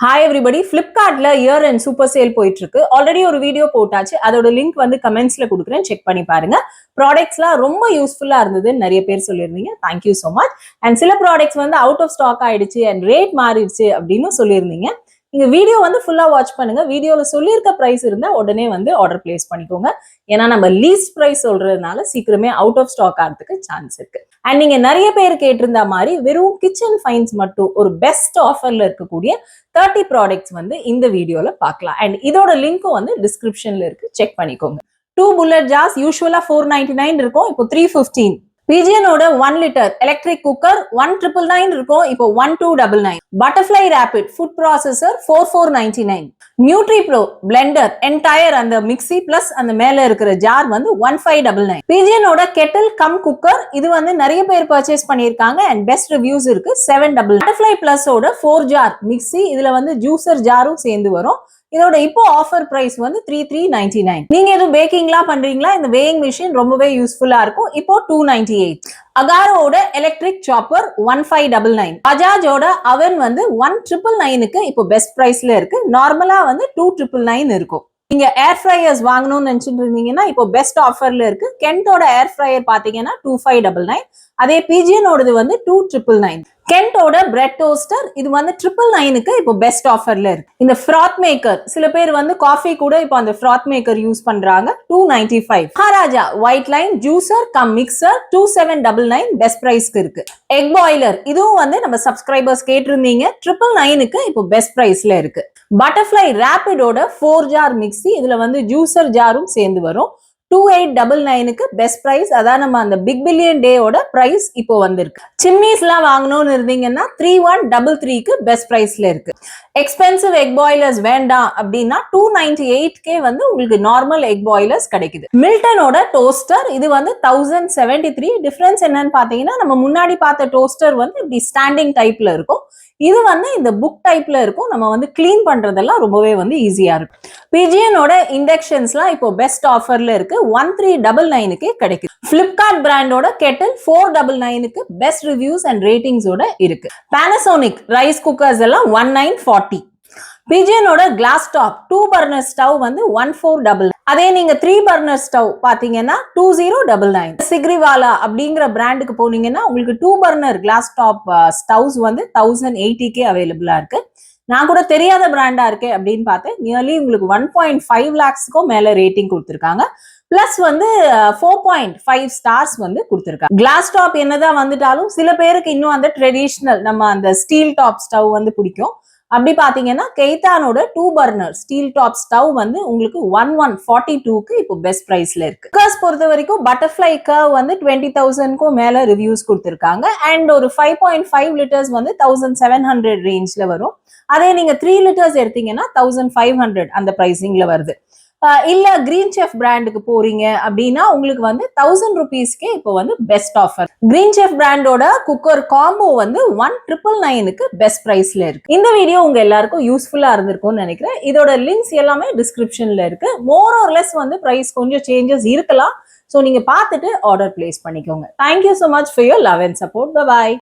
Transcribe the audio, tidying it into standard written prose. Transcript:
Hi everybody, ஃப்ளிப்கார்ட்ல year and super sale போயிட்டு இருக்கு. ஆல்ரெடி ஒரு வீடியோ போட்டாச்சு, அதோட லிங்க் வந்து கமெண்ட்ஸ்ல கொடுக்குறேன், செக் பண்ணி பாருங்க. ப்ராடக்ட்ஸ்லாம் ரொம்ப யூஸ்ஃபுல்லா இருந்தது, நிறைய பேர் சொல்லியிருந்தீங்க. Thank you so much. அண்ட் சில ப்ராடக்ட்ஸ் வந்து அவுட் ஆஃப் ஸ்டாக் ஆயிடுச்சு அண்ட் ரேட் மாறிடுச்சு அப்படின்னு சொல்லியிருந்தீங்க. நீங்க வீடியோ வந்து ஃபுல்லா வாட்ச் பண்ணுங்க. வீடியோல சொல்லியிருக்க பிரைஸ் இருந்தா உடனே வந்து ஆர்டர் பிளேஸ் பண்ணிக்கோங்க. ஏன்னா நம்ம லீஸ்ட் பிரைஸ் சொல்றதுனால சீக்கிரமே அவுட் ஆஃப் ஸ்டாக் ஆகிறதுக்கு சான்ஸ் இருக்கு. அண்ட் நீங்க நிறைய பேர் கேட்டிருந்த மாதிரி வெறும் கிச்சன் ஃபைன்ஸ் மட்டும் ஒரு பெஸ்ட் ஆஃபர்ல இருக்கக்கூடிய 30 ப்ராடக்ட்ஸ் வந்து இந்த வீடியோல பார்க்கலாம். அண்ட் இதோட லிங்க்கும் வந்து டிஸ்கிரிப்ஷன்ல இருக்கு, செக் பண்ணிக்கோங்க. 2 புல்லட் ஜார்ஸ் யூஸ்வலா 499 இருக்கும், இப்போ 315. பிஜியனோட 1 லிட்டர் எலக்ட்ரிக் குக்கர் 1999 இருக்கும், இப்போ 1299. Butterfly rapid food processor 4499. Nutri pro blender entire அந்த மிக்ஸி பிளஸ் அந்த மேல இருக்கிற ஜார் வந்து 1599. பிஜியனோட கெட்டில் கம் குக்கர் இது வந்து நிறைய பேர் பர்ச்சேஸ் பண்ணியிருக்காங்க அண்ட் பெஸ்ட் ரிவ்யூஸ் இருக்கு, 799. பட்டர்ஃப்ளை பிளஸோட 4 ஜார் மிக்ஸி, இதுல வந்து ஜூசர் ஜாரும் சேர்ந்து வரும். இதோட இப்போ ஆஃபர் பிரைஸ் வந்து 3399. நீங்க எதுவும் பேக்கிங்லாம் பண்றீங்களா, இந்த வேயிங் மிஷின் ரொம்பவே யூஸ்ஃபுல்லா இருக்கும், இப்போ 298. அகாரோட எலக்ட்ரிக் சாப்பர் 1599. பஜாஜோட அவன் வந்து 1999க்கு இப்போ பெஸ்ட் பிரைஸ்ல இருக்கு. நார்மலா வந்து 2999 இருக்கும். நீங்க ஏர் ஃப்ரையர்ஸ் வாங்கணும்னு நினைச்சிட்டு இருந்தீங்கன்னா இப்போ பெஸ்ட் ஆஃபர்ல இருக்கு. கென்டோட ஏர் ஃப்ரையர் பாத்தீங்கன்னா 2599. அதே பிஜியனோடது வந்து 2999. கென்டோட பிரெட் டோஸ்டர் இது வந்து 999க்கு இப்போ பெஸ்ட் ஆஃபர்ல இருக்கு. இந்த ஃப்ராத் மேக்கர் சில பேர் வந்து காஃபி கூட இப்போ அந்த ஃப்ராத் மேக்கர் யூஸ் பண்றாங்க, 295. Maharaja white line juicer cum mixer 2799 best பிரைஸ்க்கு இருக்கு. எக் பாய்லர் இதுவும் வந்து நம்ம சப்ஸ்கிரைபர்ஸ் கேட்டிருந்தீங்க, 999க்கு இப்போ பெஸ்ட் பிரைஸ்ல இருக்கு. பட்டர்ஃப்ளை ரேபிடோட 4 ஜார் மிக்ஸி, இதுல வந்து ஜூசர் ஜாரும் சேர்ந்து வரும், 2899க்கு பெஸ்ட் பிரைஸ். அதான் நம்ம அந்த பிக் பில்லியன் டேயோட பிரைஸ் இப்போ வந்திருக்கு. சிம்னிஸ் எல்லாம் வாங்கணும்னு இருந்தீங்கன்னா 3133க்கு பெஸ்ட் பிரைஸ்ல இருக்கு. எக்ஸ்பென்சிவ் எக் பாய்லர்ஸ் வேண்டாம் அப்படின்னா 298K வந்து உங்களுக்கு நார்மல் எக் பாய்லர்ஸ் கிடைக்குது. மில்டனோட டோஸ்டர் இது வந்து 1073. டிஃபரன்ஸ் என்னன்னு பாத்தீங்கன்னா நம்ம முன்னாடி பார்த்த டோஸ்டர் வந்து இப்படி ஸ்டாண்டிங் டைப்ல இருக்கும், இது வந்து இந்த புக் டைப்ல இருக்கும். நம்ம வந்து கிளீன் பண்றதெல்லாம் ரொம்பவே வந்து ஈஸியா இருக்கும். பிஜியனோட இண்டக்ஷன்ஸ்லாம் இப்போ பெஸ்ட் ஆஃபர்ல இருக்கு, 1399க்கு கிடைக்குது. பிளிப்கார்ட் பிராண்டோட கெட்டில் 499க்கு பெஸ்ட் ரிவ்யூஸ் அண்ட் ரேட்டிங்ஸோட இருக்கு. பானாசோனிக் ரைஸ் குக்கர்ஸ் எல்லாம் 1940. பிஜியனோட கிளாஸ் டாப் 2 பர்னர் ஸ்டவ் வந்து 1499. அதே நீங்க 3 பர்னர் ஸ்டவ் பாத்தீங்கன்னா 2099. சிக்ரிவாலா அப்படிங்கிற பிராண்டுக்கு போனீங்கன்னா உங்களுக்கு 2 பர்னர் கிளாஸ் டாப் ஸ்டவ்ஸ் வந்து 1080K அவைலபிளா இருக்கு. நான் கூட தெரியாத பிராண்டா இருக்கே அப்படின்னு பார்த்தேன், நியர்லி உங்களுக்கு 1.5 lakhsக்கும் மேல ரேட்டிங் கொடுத்துருக்காங்க. பிளஸ் வந்து 4.5 ஸ்டார்ஸ் வந்து கொடுத்துருக்காங்க. கிளாஸ் டாப் என்னதான் வந்துட்டாலும் சில பேருக்கு இன்னும் அந்த ட்ரெடிஷ்னல் நம்ம அந்த ஸ்டீல் டாப் ஸ்டவ் வந்து பிடிக்கும். அப்படி பாத்தீங்கன்னா கெய்தானோட 2 பர்னர் ஸ்டீல் டாப் ஸ்டவ் வந்து உங்களுக்கு 1142க்கு இப்போ பெஸ்ட் பிரைஸ்ல இருக்கு. குக்கர்ஸ் பொறுத்த வரைக்கும் பட்டர்ஃப்ளை கர்வ் வந்து 20,000க்கும் மேல ரிவ்யூஸ் கொடுத்துருக்காங்க அண்ட் ஒரு 5.5 லிட்டர்ஸ் வந்து 1700 ரேஞ்ச்ல வரும். அதே நீங்க 3 லிட்டர்ஸ் எடுத்தீங்கன்னா 1500 அந்த பிரைசிங்ல வருது. இல்ல கிரீன் செஃப் பிராண்டுக்கு போறீங்க அப்படின்னா உங்களுக்கு வந்து 1000 rupeesக்கே இப்போ வந்து பெஸ்ட் ஆஃபர். கிரீன் செஃப் பிராண்டோட குக்கர் காம்போ வந்து 1999க்கு பெஸ்ட் பிரைஸ்ல இருக்கு. இந்த வீடியோ உங்க எல்லாருக்கும் யூஸ்ஃபுல்லா இருந்திருக்கும்னு நினைக்கிறேன். இதோட லிங்க்ஸ் எல்லாமே டிஸ்கிரிப்ஷன்ல இருக்கு. மோர் ஆர் லெஸ் வந்து பிரைஸ் கொஞ்சம் சேஞ்சஸ் இருக்கலாம், ஸோ நீங்க பார்த்துட்டு ஆர்டர் பிளேஸ் பண்ணிக்கோங்க. Thank you so much for your love and support. Bye bye.